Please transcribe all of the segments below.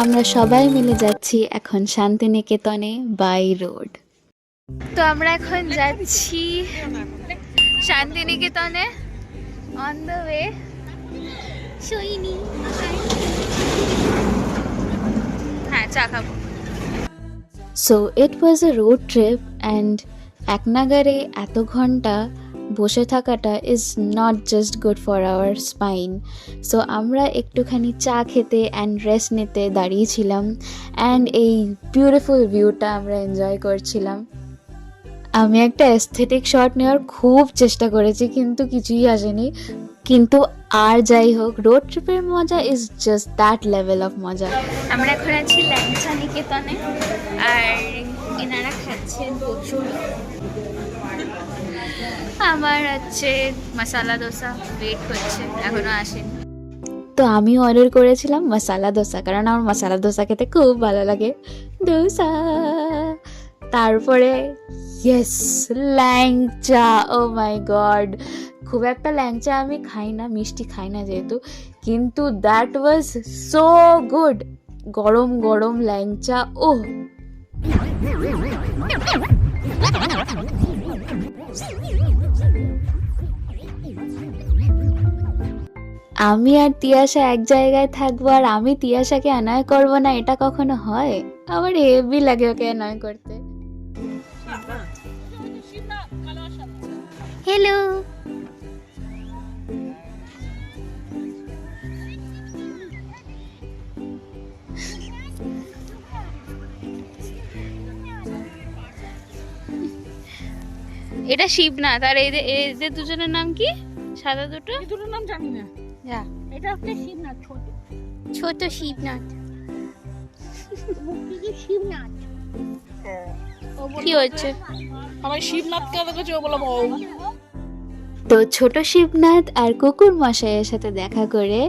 আমরা সবাই মিলে যাচ্ছি এখন শান্তিনিকেতনে বাই রোড। তো আমরা এখন যাচ্ছি শান্তিনিকেতনে অন দ্য ওয়ে। সইনি হ্যাঁ চা খাবো। So it was A road trip and এক নাগারে এত ঘন্টা বসে থাকাটা is not just good for our spine. So আমরা একটুখানি চা খেতে অ্যান্ড রেস্ট নিতে দাঁড়িয়েছিলাম অ্যান্ড এই বিউটিফুল ভিউটা আমরা এনজয় করছিলাম। আমি একটা এস্থেটিক শট নেওয়ার খুব চেষ্টা করেছি কিন্তু কিছুই আসেনি। কিন্তু আর যাই হোক, রোড ট্রিপের মজা is just that level of মজা। আমরা এখন আছি ল্যাংচা নিকেতনে আর এনারা খাচ্ছেন প্রচুর। আমার হচ্ছে মশালা দোসা ওয়েট হচ্ছে, এখনো আসেনি। তো আমি অর্ডার করেছিলাম মশালা দোসা, কারণ আমার মশালা দোসা খেতে খুব ভালো লাগে। দোসা, তারপরে ইয়েস ল্যাংচা। ও মাই গড, খুব একটা ল্যাংচা আমি খাই না, মিষ্টি খাই না যেহেতু, কিন্তু দ্যাট ওয়াজ সো গুড। গরম গরম ল্যাংচা, ওহ। আমি আর তিয়াশা এক জায়গায় থাকবো আর আমি তিয়াশাকে অ্যানয় করবো না, এটা কখনো হয়? আমার হেভি লাগে ওকে অ্যানয় করতে। হ্যালো, এটা শিবনাথ আর এদের দুজনের নাম কি? সাদা দুটো, দুটোর নাম জানি না। যা, এটা হচ্ছে শিবনাথ, ছোট ছোট শিবনাথ। শিবনাথ কি হচ্ছে? আমার শিবনাথকে দেখেছি, ও বলে বউ। তো ছোট শিবনাথ আর কুকুর মশাইয়ের সাথে দেখা করে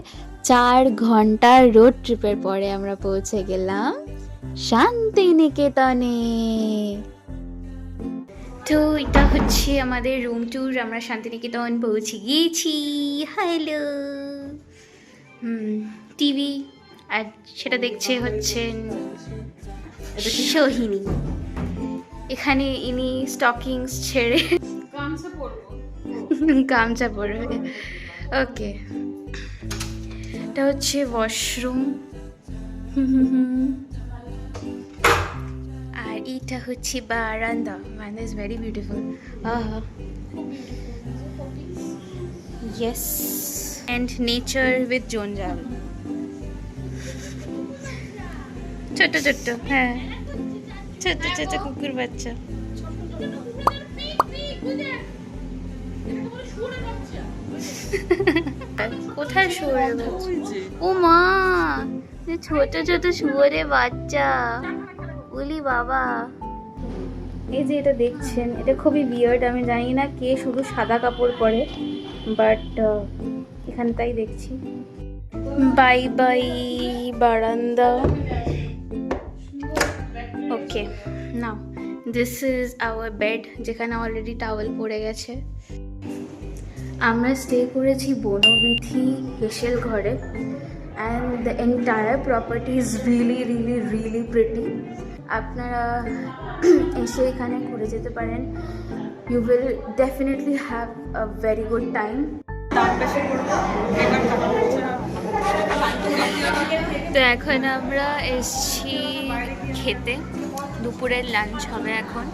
4 ঘন্টার রোড ট্রিপের পরে আমরা পৌঁছে গেলাম শান্তিনিকেতনে। তো এটা হচ্ছে আমাদের রুম ট্যুর, আমরা শান্তিনিকেতন পৌঁছে গিয়েছি। হ্যালো, টিভি, আর সেটা দেখছে হচ্ছেন সোহিনী। এখানে ইনি স্টকিংস ছেড়ে গামছা পরবে। ওকে, এটা হচ্ছে ওয়াশরুম আর এটা হচ্ছে বারান্দা। বারান্দা is very beautiful. Yes, and nature with জঞ্জাল। ছোট ছোট্ট, হ্যাঁ ছোট ছোট কুকুর বাচ্চা। কোথায় শুয়োরের বাচ্চা? ও মা, ছোট ছোট শুয়োরের বাচ্চা, বলি বাবা। এই যে এটা দেখছেন, এটা খুবই বিয়ার্ড, আমি জানি না কে শুধু সাদা কাপড় পরে, বাট এখানে তাই দেখছি। বাই বাই বারান্দা। Okay, now this is our bed, যেখানে অলরেডি টাওয়েল পড়ে গেছে। আমরা স্টে করেছি বনবিথি হেসেল ঘরে and the entire property is really really really pretty. আপনারা এসে এখানে ঘুরে যেতে পারেন। You will definitely have a very good time. তো এখন আমরা এসছি খেতে, দুপুরের লাঞ্চ হবে এখন।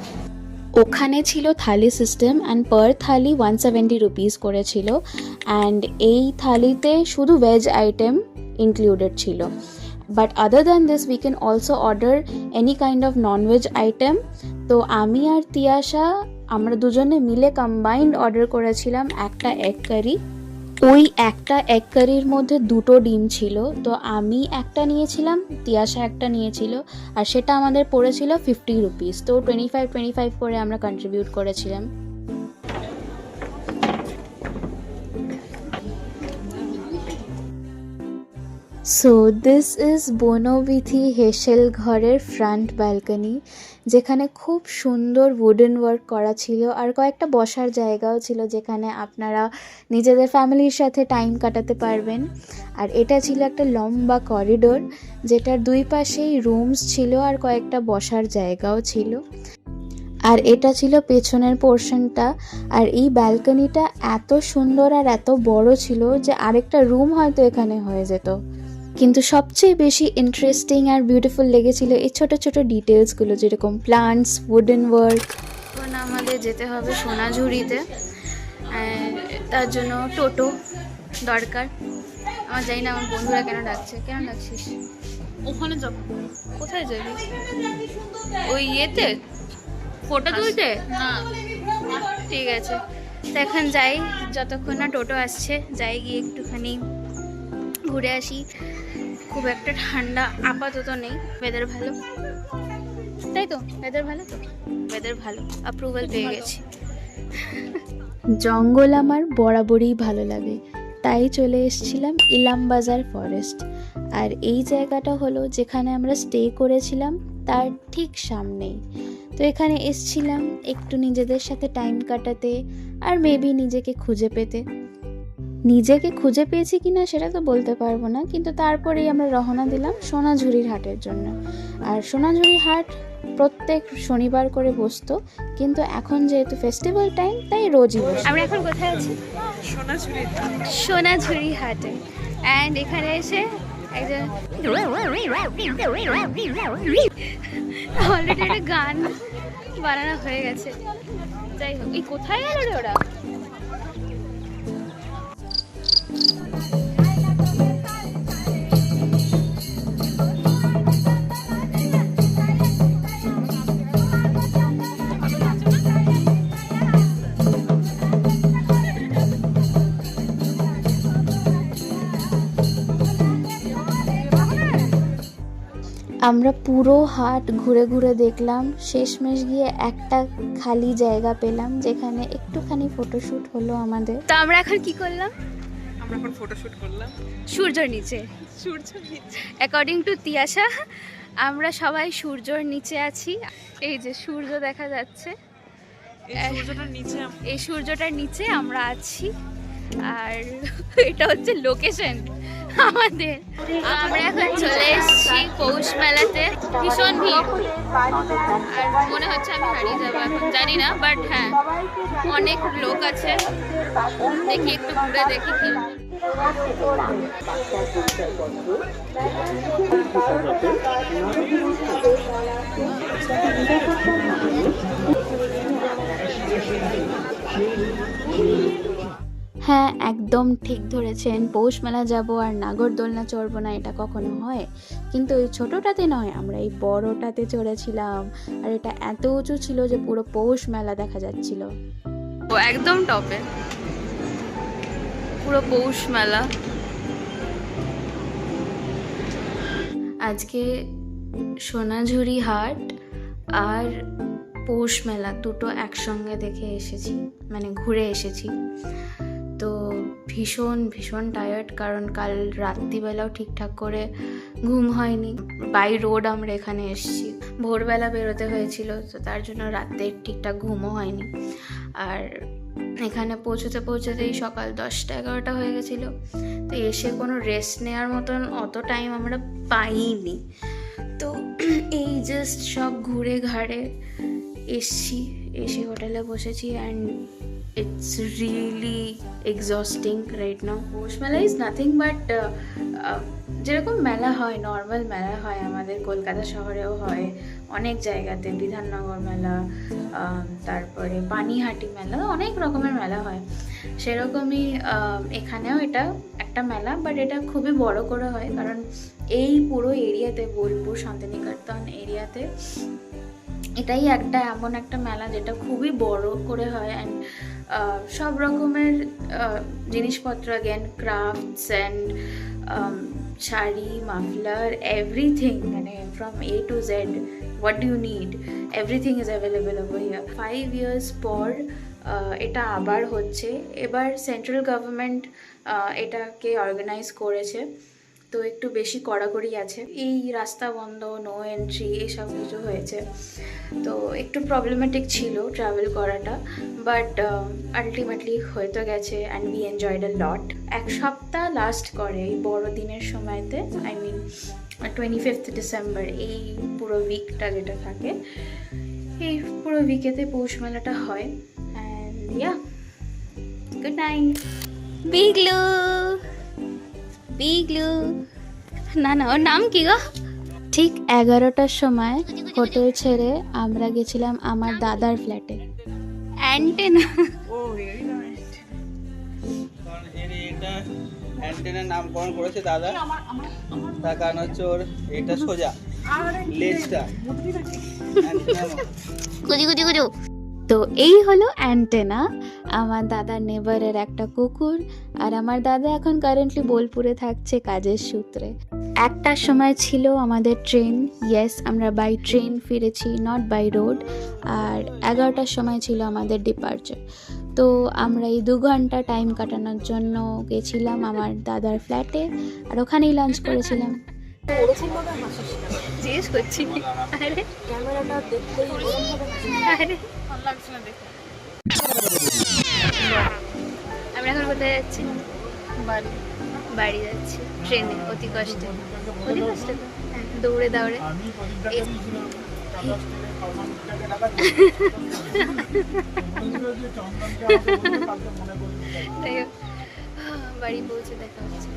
ওখানে ছিল thali system and per thali 170 rupees করেছিল অ্যান্ড এই থালিতে শুধু ভেজ আইটেম ইনক্লুডেড ছিল। But other than this we can also order any kind of non veg item. তো আমি আর তিয়াশা আমরা দুজনে মিলে কম্বাইন্ড অর্ডার করেছিলাম একটা এগ কারি। ওই একটা এগ কারির মধ্যে 2টো ডিম ছিল, তো আমি একটা নিয়েছিলাম, তিয়াশা একটা নিয়েছিল, আর সেটা আমাদের পড়েছিল 50 রুপিস। তো 25 করে আমরা কন্ট্রিবিউট করেছিলাম। সো দিস ইজ বনবিথি হেসেল ঘরের ফ্রন্ট ব্যালকনি, যেখানে খুব সুন্দর উডেন ওয়ার্ক করা ছিল আর কয়েকটা বসার জায়গাও ছিল যেখানে আপনারা নিজেদের ফ্যামিলির সাথে টাইম কাটাতে পারবেন। আর এটা ছিল একটা লম্বা করিডোর, যেটার দুই পাশেই রুমস ছিল আর কয়েকটা বসার জায়গাও ছিল। আর এটা ছিল পেছনের পোর্শনটা। আর এই ব্যালকনিটা এত সুন্দর আর এত বড় ছিল যে আরেকটা রুম হয়তো এখানে হয়ে যেত। কিন্তু সবচেয়ে বেশি ইন্টারেস্টিং আর বিউটিফুল লেগেছিল এই ছোট ছোট ডিটেলসগুলো, যেরকম প্লান্টস, উডেন ওয়ার্ক। এখন আমাদের যেতে হবে সোনাঝুরিতে, তার জন্য টোটো দরকার। আমার জানি না আমার বন্ধুরা কেন ডাকছিস? ওখানে যাব। কোথায় যাবি? ওই ইয়েতে ফটো তুলতে? না, ঠিক আছে, তো এখন যাই, যতক্ষণ না টোটো আসছে যাই, গিয়ে একটুখানি ঘুরে আসি। খুব একটা ঠান্ডা আপাতত নেই, ওয়েদার ভালো, তাই তো? ওয়েদার ভালো তো? ওয়েদার ভালো, অ্যাপ্রুভাল পেয়ে গেছি। জঙ্গল আমার বরাবরই ভালো লাগে, তাই চলে এসেছিলাম ইলামবাজার ফরেস্ট। আর এই জায়গাটা হলো যেখানে আমরা স্টে করেছিলাম তার ঠিক সামনেই। তো এখানে এসেছিলাম একটু নিজেদের সাথে টাইম কাটাতে আর মেবি নিজেকে খুঁজে পেতে। নিজেকে খুঁজে পেয়েছি কিনা সেটা তো বলতে পারবো না, কিন্তু তারপরেই আমরা রওনা দিলাম সোনাঝুরির হাটের জন্য। আর সোনাঝুরি হাট প্রত্যেক শনিবার করে বসতো, কিন্তু এখন যেহেতু ফেস্টিভ্যাল টাইম তাই রোজই বসে। আমরা এখন কোথায় আছি? সোনাঝুরি হাটে। অ্যান্ড এখানে এসে একজন অলরেডি একটা গান বানানো হয়ে গেছে। যাই হোক, এই কোথায় গেল রে ওরা? আমরা পুরো হাট ঘুরে ঘুরে দেখলাম, শেষমেশ গিয়ে একটা খালি জায়গা পেলাম যেখানে একটুখানি ফটোশ্যুট হলো আমাদের। তো আমরা এখন কি করলাম? আমরা এখন ফটোশুট করলাম সূর্যর নিচে। সূর্যের নিচে। অ্যাকর্ডিং টু তিয়াশা আমরা সবাই সূর্যর নিচে আছি। এই যে সূর্য দেখা যাচ্ছে, এই সূর্যটার নিচে আমরা আছি। আর এটা হচ্ছে লোকেশন আমাদের। আমরা এখন চলে এসেছি পৌষ মেলাতে, ভীষণ ভিড়। আর মনে হচ্ছে আমি হারিয়ে যাবো এখন, জানি না, বাট হ্যাঁ অনেক লোক আছে। দেখি একটু ঘুরে দেখি কি। হ্যাঁ, একদম ঠিক ধরেছেন, পৌষ মেলা যাবো আর নাগরদোলনা চড়বো না এটা কখনো হয়? কিন্তু ওই ছোটোটাতে নয়, আমরা এই বড়টাতে চড়েছিলাম। আর এটা এত উঁচু ছিল যে পুরো পৌষ মেলা দেখা যাচ্ছিল। ও একদম টপে, পুরো পৌষ মেলা। আজকে সোনাঝুরি হাট আর পৌষ মেলা দুটো একসঙ্গে দেখে এসেছি, মানে ঘুরে এসেছি। তো ভীষণ ভীষণ টায়ার্ড, কারণ কাল রাত্রিবেলাও ঠিকঠাক করে ঘুম হয়নি। বাই রোড আমরা এখানে এসেছি, ভোরবেলা বেরোতে হয়েছিল, তো তার জন্য রাতে ঠিকঠাক ঘুমও হয়নি। আর এখানে পৌঁছতেই সকাল 10টা-11টা হয়ে গেছিলো। তো এসে কোনো রেস্ট নেওয়ার মতন অত টাইম আমরা পাইনি। তো এই জাস্ট সব ঘুরে ঘাড়ে এসে হোটেলে বসেছি। And it's really exhausting right now. পৌষ মেলা is nothing but যেরকম মেলা হয়, নর্মাল মেলা হয় আমাদের কলকাতা শহরেও হয় অনেক জায়গাতে, বিধাননগর মেলা, তারপরে পানিহাটি মেলা, অনেক রকমের মেলা হয়। সেরকমই এখানেও এটা একটা মেলা, বাট এটা খুবই বড় করে হয়, কারণ এই পুরো এরিয়াতে, বোলপুর শান্তিনিকেতন এরিয়াতে এটাই একটা এমন একটা মেলা যেটা খুবই বড় করে হয়। অ্যান্ড সব রকমের জিনিসপত্র, again crafts and sari, muffler, everything, মানে from A to Z, what do you need, everything is available over here. 5 years পর এটা আবার হচ্ছে। এবার সেন্ট্রাল গভর্নমেন্ট এটাকে অর্গানাইজ করেছে। তো একটু বেশি কড়াকড়ি আছে, এই রাস্তা বন্ধ, নো এন্ট্রি, এসব কিছু হয়েছে। তো একটু প্রবলেমেটিক ছিল ট্রাভেল করাটা, বাট আলটিমেটলি হয়ে তো গেছে অ্যান্ড উই এনজয়েড আ লট। এক সপ্তাহ লাস্ট করে এই বড়দিনের সময়তে, আই মিন 25th ডিসেম্বর, এই পুরো উইকটা যেটা থাকে, এই পুরো উইকেতে পৌষ মেলাটা হয়। And yeah, good night Biglu. Biglu না না, ওর নাম কি গো? ঠিক 11টার সময় হোটেল ছেড়ে আমরা গেছিলাম আমার দাদার ফ্ল্যাটে। অ্যান্টেনা, ও ভেরি নাইস। কারণ এটা অ্যান্টেনার নামকরণ করেছে দাদা, তার কারণ হচ্ছে ওর এটা সোজা লেজটা অ্যান্টেনার মতো। গুজু গুজু গুজু। তো এই হলো অ্যান্টেনা, আমার দাদার নেবারের একটা কুকুর। আর আমার দাদা এখন কারেন্টলি বোলপুরে থাকছে কাজের সূত্রে। 1টার সময় ছিল আমাদের ট্রেন, ইয়েস আমরা বাই ট্রেন ফিরেছি, নট বাই রোড। আর 11টার সময় ছিল আমাদের ডিপার্চার। তো আমরা এই 2 ঘন্টা টাইম কাটানোর জন্য গেছিলাম আমার দাদার ফ্ল্যাটে, আর ওখানেই লাঞ্চ করেছিলাম। ওরকম ভাবে হাসিস না, জিজ্ঞেস করছি, আরে ক্যামেরাটা দেখতেই ওরকম ভাবে আরে ভালো লাগছে না দেখে। আমরা এখন কোথায় যাচ্ছি? বাড়ি বাড়ি যাচ্ছি ট্রেনে, অতি কষ্টে। অতি কষ্টে তো? হ্যাঁ, দৌড়ে দৌড়ে। বাড়ি পৌঁছে দেখা হচ্ছে।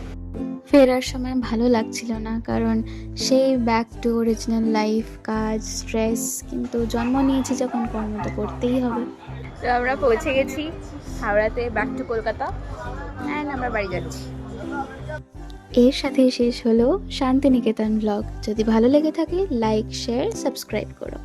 ফেরার সময় ভালো লাগছিল না, কারণ সেই ব্যাক টু অরিজিনাল লাইফ, কাজ, স্ট্রেস। কিন্তু জন্ম নিয়েছি যখন, কর্ম তো করতেই হবে। তো আমরা পৌঁছে গেছি হাওড়াতে, ব্যাক টু কলকাতা, অ্যান্ড আমরা বাড়ি যাচ্ছি। এর সাথেই শেষ হলো শান্তিনিকেতন ব্লগ। যদি ভালো লেগে থাকে লাইক, শেয়ার, সাবস্ক্রাইব করো।